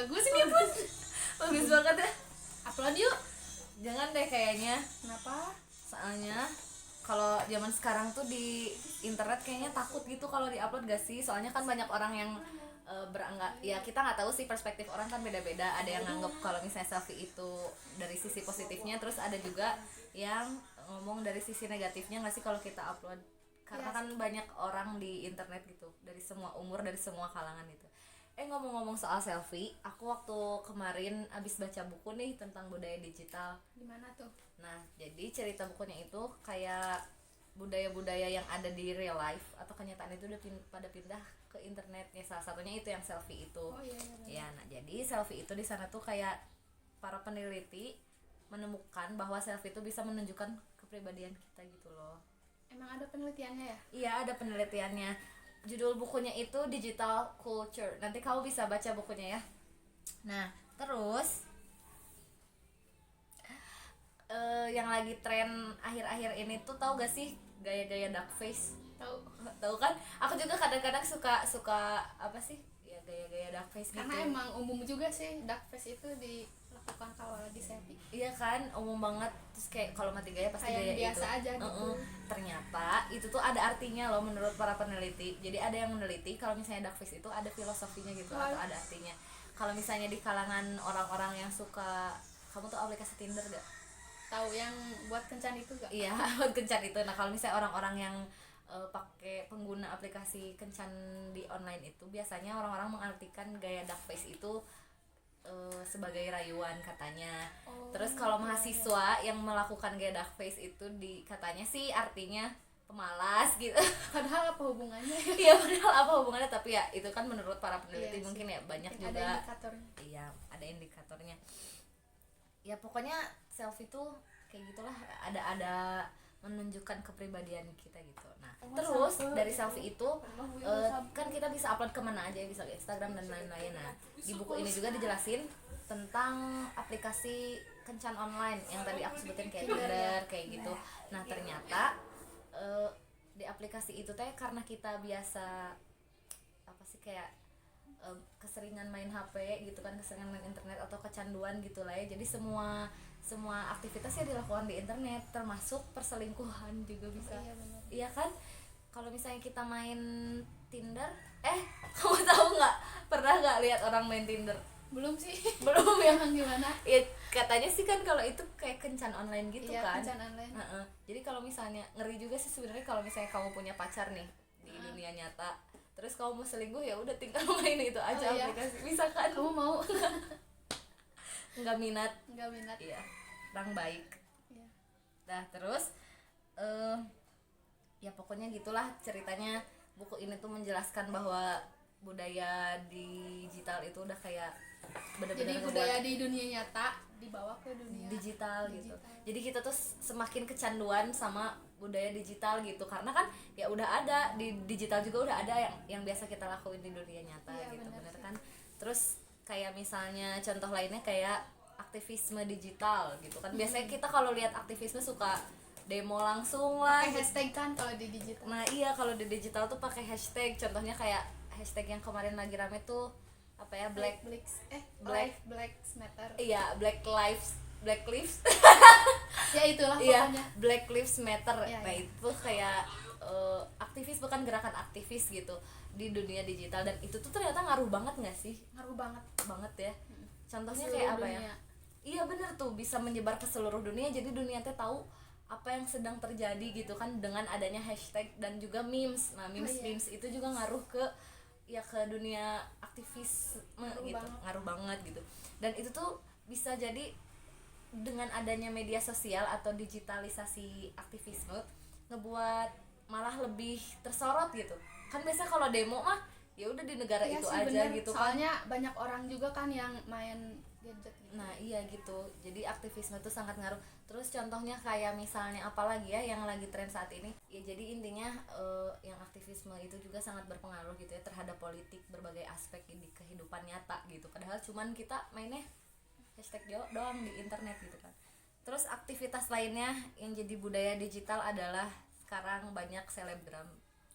Bagus ini pun. Bagus banget ya. Upload yuk. Jangan deh kayaknya. Kenapa? Soalnya kalau zaman sekarang tuh di internet kayaknya takut gitu kalau diupload gak sih? Soalnya kan banyak orang yang beranggap, ya kita nggak tahu sih, perspektif orang kan beda-beda. Ada yang nganggap kalau misalnya selfie itu dari sisi positifnya, terus ada juga yang ngomong dari sisi negatifnya nggak sih kalau kita upload. Karena kan banyak orang di internet gitu, dari semua umur, dari semua kalangan gitu. Ngomong-ngomong soal selfie, aku waktu kemarin abis baca buku nih tentang budaya digital. Gimana tuh? Nah, jadi cerita bukunya itu kayak budaya-budaya yang ada di real life atau kenyataan itu udah pada pindah ke internet. Ya salah satunya itu yang selfie itu. Oh iya. Ya, nah jadi selfie itu di sana tuh kayak para peneliti menemukan bahwa selfie itu bisa menunjukkan kepribadian kita gitu loh. Emang ada penelitiannya ya? Iya, ada penelitiannya. Judul bukunya itu Digital Culture. Nanti kamu bisa baca bukunya ya. Nah, terus yang lagi tren akhir-akhir ini tuh tahu gak sih gaya-gaya dark face? Tahu kan? Aku juga kadang-kadang suka apa sih? Ya gaya-gaya dark face gitu. Karena emang umum juga sih dark face itu dilakukan kalau di selfie. Iya kan, umum banget. Terus kayak kalau mati gaya pasti kayak gaya biasa itu. aja gitu. Ternyata itu tuh ada artinya loh menurut para peneliti. Jadi ada yang meneliti kalau misalnya dark face itu ada filosofinya gitu atau ada artinya. Kalau misalnya di kalangan orang-orang yang suka, kamu tuh aplikasi Tinder gak? Tahu yang buat kencan itu gak? Iya, buat kencan itu. Nah, kalau misalnya orang-orang yang pakai pengguna aplikasi kencan di online itu, biasanya orang-orang mengartikan gaya dark face itu sebagai rayuan katanya. Terus kalau mahasiswa yang melakukan gaya dark face itu katanya sih artinya pemalas gitu. Padahal apa hubungannya? Iya, padahal apa hubungannya, tapi ya itu kan menurut para peneliti mungkin ya banyak mungkin juga ada indikatornya. Iya, ada indikatornya. Ya pokoknya selfie tuh kayak gitulah, ada menunjukkan kepribadian kita gitu. Nah, terus dari selfie itu kan kita bisa upload kemana aja, bisa ke Instagram dan lain-lain. Nah, di buku ini juga dijelasin tentang aplikasi kencan online yang tadi aku sebutin kayak Tinder kayak gitu. Nah, ternyata di aplikasi itu teh karena kita biasa apa sih kayak keseringan main HP gitu kan, keseringan main internet atau kecanduan gitu lah ya. Jadi semua aktivitas ya dilakukan di internet, termasuk perselingkuhan juga bisa. Iya kan? Kalau misalnya kita main Tinder, kamu tahu nggak? Pernah nggak lihat orang main Tinder? Belum sih. Belum ya? Gimana? Ya katanya sih kan kalau itu kayak kencan online gitu kan. Kencan online. Jadi kalau misalnya ngeri juga sih sebenarnya kalau misalnya kamu punya pacar nih di dunia nyata, terus kamu mau selingkuh ya udah tinggal main itu aja aplikasi. Bisa kan? Kamu mau? Nggak minat. Iya. Orang baik. Iya. Nah terus ya pokoknya gitulah ceritanya. Buku ini tuh menjelaskan bahwa budaya digital itu udah kayak benar-benar jadi budaya di dunia nyata dibawa ke dunia digital gitu. Jadi kita tuh semakin kecanduan sama budaya digital gitu, karena kan ya udah ada di digital juga, udah ada yang biasa kita lakuin di dunia nyata gitu, bener kan. Terus kayak misalnya contoh lainnya kayak aktivisme digital gitu kan. Biasanya kita kalau lihat aktivisme suka demo langsung lah pakai hashtag kan kalau di digital. Nah iya, kalau di digital tuh pakai hashtag. Contohnya kayak hashtag yang kemarin lagi rame tuh apa ya, Black Matter. Iya, Black Lives Ya itulah iya, pokoknya. Black Lives Matter. Ya, Nah ya. itu kayak aktivis, bukan gerakan aktivis gitu di dunia digital, dan itu tuh ternyata ngaruh banget nggak sih? Ngaruh banget ya. Contohnya seluruh kayak apa dunia. ya? Iya bener tuh, bisa menyebar ke seluruh dunia. Jadi dunia teh tahu apa yang sedang terjadi gitu kan dengan adanya hashtag dan juga memes. Nah memes itu juga ngaruh ke dunia aktivisme gitu, ngaruh banget gitu. Dan itu tuh bisa jadi dengan adanya media sosial atau digitalisasi aktivisme ngebuat malah lebih tersorot gitu kan. Biasa kalau demo mah ya udah di negara itu sih, aja bener. gitu kan. Soalnya banyak orang juga kan yang main gadget gitu. Nah iya gitu, jadi aktivisme itu sangat ngaruh. Terus contohnya kayak misalnya apalagi ya yang lagi tren saat ini ya, jadi intinya yang aktivisme itu juga sangat berpengaruh gitu ya terhadap politik, berbagai aspek di kehidupan nyata gitu. Padahal cuman kita mainnya hashtag doang di internet gitu kan. Terus aktivitas lainnya yang jadi budaya digital adalah sekarang banyak selebgram.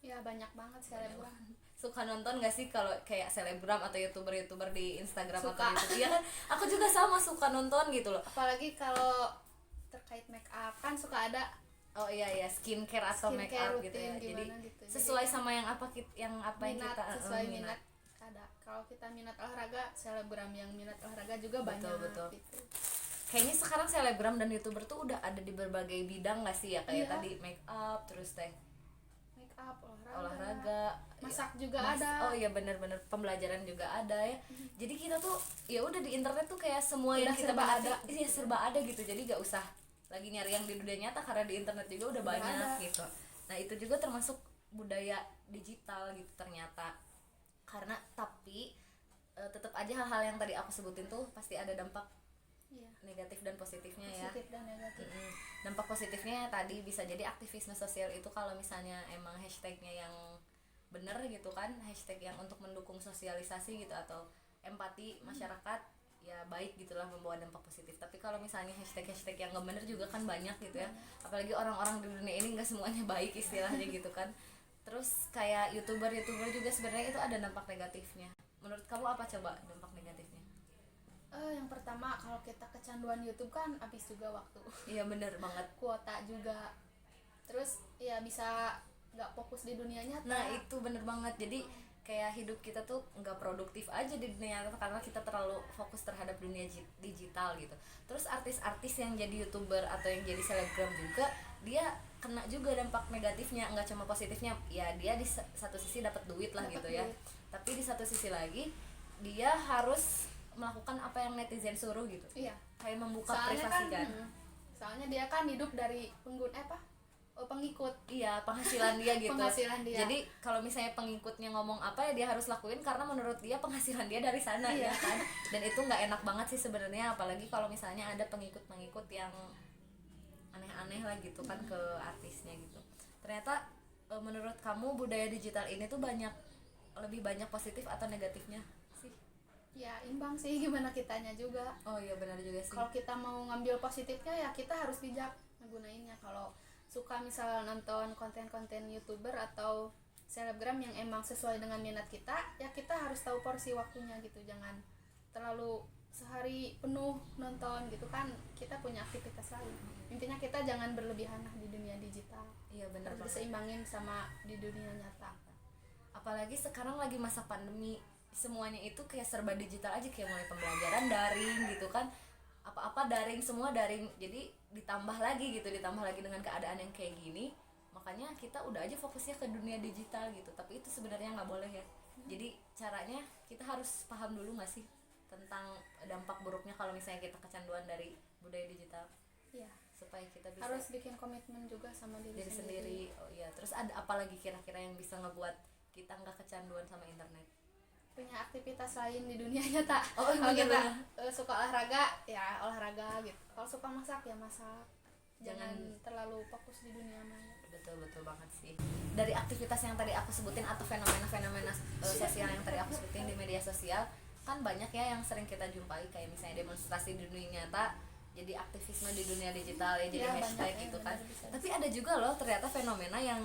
Ya banyak banget selebgram. suka nonton gak sih kalau kayak selebgram atau youtuber di Instagram Suka. atau YouTube? Iya kan, aku juga sama suka nonton gitu loh. Apalagi kalau terkait make up kan suka ada Oh iya skincare atau make skincare up gitu ya. rutin Jadi gimana gitu. sesuai Jadi, sama yang apa yang minat kita sesuai minat ada. Kalau kita minat olahraga, selebgram yang minat olahraga juga Betul, banyak betul. gitu. Kayaknya sekarang selebgram dan youtuber tuh udah ada di berbagai bidang gak sih ya, kayak Iya. tadi make up, terus teh Make up, olahraga, masak juga Mas- ada. oh iya benar-benar pembelajaran juga ada ya. Jadi kita tuh ya udah di internet tuh kayak semua yang Udah kita serba minati, ada. iya serba ada gitu. Jadi gak usah lagi nyari yang di dunia nyata karena di internet juga udah Udah banyak ada. gitu. Nah itu juga termasuk budaya digital gitu ternyata. Karena tapi tetap aja hal-hal yang tadi aku sebutin tuh pasti ada dampak Iya, negatif dan positifnya ya. positif dan negatif. Dampak positifnya tadi bisa jadi aktivisme sosial itu kalau misalnya emang hashtagnya yang bener gitu kan, hashtag yang untuk mendukung sosialisasi gitu atau empati masyarakat, ya baik gitulah, membawa dampak positif. Tapi kalau misalnya hashtag yang gak bener juga kan banyak gitu ya, apalagi orang-orang di dunia ini gak semuanya baik istilahnya gitu kan. Terus kayak youtuber juga sebenarnya itu ada dampak negatifnya. Menurut kamu apa coba dampak negatifnya? Yang pertama kalau kita kecanduan YouTube kan habis juga waktu. Iya bener banget. Kuota juga. Terus ya bisa nggak fokus di dunia nyata. Nah itu bener banget, jadi kayak hidup kita tuh nggak produktif aja di dunia nyata karena kita terlalu fokus terhadap dunia digital gitu. Terus artis-artis yang jadi youtuber atau yang jadi selebgram juga, dia kena juga dampak negatifnya, nggak cuma positifnya. Ya dia di satu sisi dapat duit lah Dapat gitu ya, duit. tapi di satu sisi lagi dia harus melakukan apa yang netizen suruh gitu, Iya. kayak membuka Soalnya privasi kan. soalnya dia kan hidup dari pengikut. Iya, penghasilan dia gitu. Penghasilan dia. Jadi kalau misalnya pengikutnya ngomong apa ya dia harus lakuin karena menurut dia penghasilan dia dari sana Iya. ya kan. Dan itu nggak enak banget sih sebenarnya, apalagi kalau misalnya ada pengikut yang aneh-aneh lah gitu kan ke artisnya gitu. Ternyata menurut kamu budaya digital ini tuh lebih banyak positif atau negatifnya sih? Ya imbang sih, gimana kitanya juga. Oh iya benar juga sih. Kalau kita mau ngambil positifnya ya kita harus bijak ngegunainnya. Kalau suka misal nonton konten-konten youtuber atau selebgram yang emang sesuai dengan minat kita, ya kita harus tahu porsi waktunya gitu. Jangan terlalu sehari penuh nonton gitu kan, kita punya aktivitas lain. Intinya kita jangan berlebihan lah di dunia digital. Iya benar Harus banget. diseimbangin sama di dunia nyata. Apalagi sekarang lagi masa pandemi, semuanya itu kayak serba digital aja, kayak mulai pembelajaran daring gitu kan, apa-apa daring, semua daring. Jadi ditambah lagi dengan keadaan yang kayak gini, makanya kita udah aja fokusnya ke dunia digital gitu. Tapi itu sebenarnya nggak boleh ya. Jadi caranya kita harus paham dulu nggak sih tentang dampak buruknya kalau misalnya kita kecanduan dari budaya digital, Iya. supaya kita bisa Harus bikin komitmen juga sama diri sendiri. Oh iya, terus ada apa lagi kira-kira yang bisa ngebuat kita nggak kecanduan sama internet? Punya aktivitas lain di dunia nyata. Oh, Kalau bener, kita suka olahraga ya olahraga gitu. Kalau suka masak ya masak. Jangan terlalu fokus di dunia maya. Betul banget sih. Dari aktivitas yang tadi aku sebutin atau fenomena-fenomena sosial yang tadi aku sebutin di media sosial, kan banyak ya yang sering kita jumpai, kayak misalnya demonstrasi di dunia nyata jadi aktivisme di dunia digital ya, jadi Ya, hashtag banyak, gitu ya, kan. benar, bisa. Tapi ada juga loh ternyata fenomena yang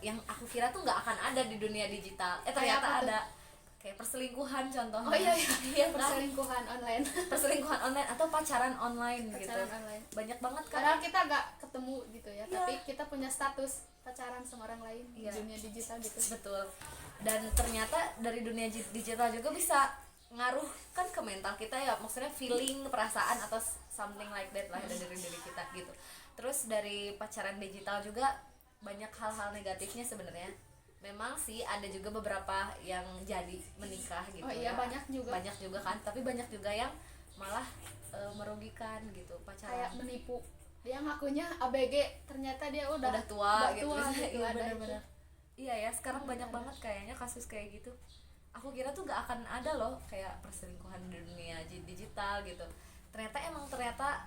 yang aku kira tuh nggak akan ada di dunia digital, ternyata Kayak apa tuh? ada. Kayak perselingkuhan contohnya. Oh iya, Iya kan? perselingkuhan online. Perselingkuhan online atau pacaran online gitu. Pacaran online. Banyak banget kan. Padahal kita gak ketemu gitu ya, Iya. tapi kita punya status pacaran sama orang lain Iya. di dunia digital gitu. Betul. Dan ternyata dari dunia digital juga bisa ngaruh kan ke mental kita ya, maksudnya feeling, perasaan atau something like that lah dari diri kita gitu. Terus dari pacaran digital juga banyak hal-hal negatifnya sebenarnya. Memang sih ada juga beberapa yang jadi menikah gitu. Oh iya, ya. banyak juga. Banyak juga kan, tapi banyak juga yang malah merugikan gitu pacaran. Kayak menipu. Dia ngakunya ABG, ternyata dia udah tua gitu. gitu. Iya Ada bener-bener. Iya ya, sekarang banyak banget kayaknya kasus kayak gitu. Aku kira tuh gak akan ada loh kayak perselingkuhan di dunia digital gitu. Ternyata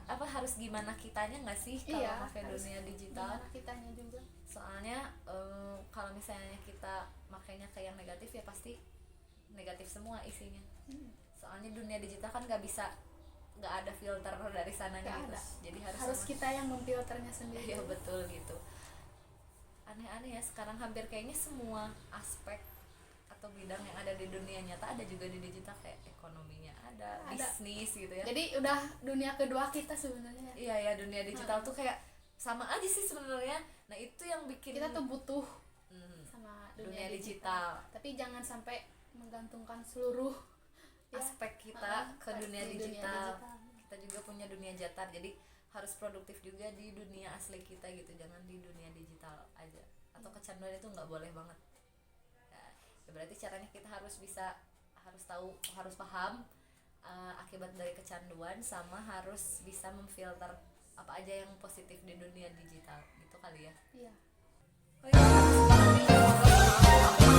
apa harus gimana kitanya nggak sih kalau Iya, pakai harus dunia digital? gimana kitanya juga. Soalnya kalau misalnya kita makainya ke yang negatif ya pasti negatif semua isinya. Soalnya dunia digital kan nggak ada filter dari sananya Nggak gitu. ada. Jadi Harus sama. kita yang memfilternya sendiri. Iya betul gitu. Aneh-aneh ya sekarang hampir kayaknya semua aspek atau bidang yang ada di dunia nyata ada juga di digital, kayak ekonominya ada. Bisnis gitu ya. Jadi udah dunia kedua kita sebenarnya. Iya ya, dunia digital tuh kayak sama aja sih sebenarnya. Nah itu yang bikin Kita tuh butuh sama dunia digital. Tapi jangan sampai menggantungkan seluruh aspek kita ke dunia di digital. Kita juga punya dunia nyata, jadi harus produktif juga di dunia asli kita gitu, jangan di dunia digital aja. Atau kecanduan itu nggak boleh banget ya, berarti caranya kita harus paham akibat dari kecanduan, sama harus bisa memfilter apa aja yang positif di dunia digital gitu kali ya. Iya.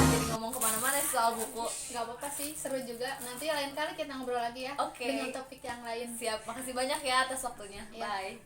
Jadi ngomong kemana-mana soal buku. Gak apa-apa sih, seru juga. Nanti lain kali kita ngobrol lagi ya. Oke. Dengan topik yang lain. Siap, makasih banyak ya atas waktunya. Iya. Bye.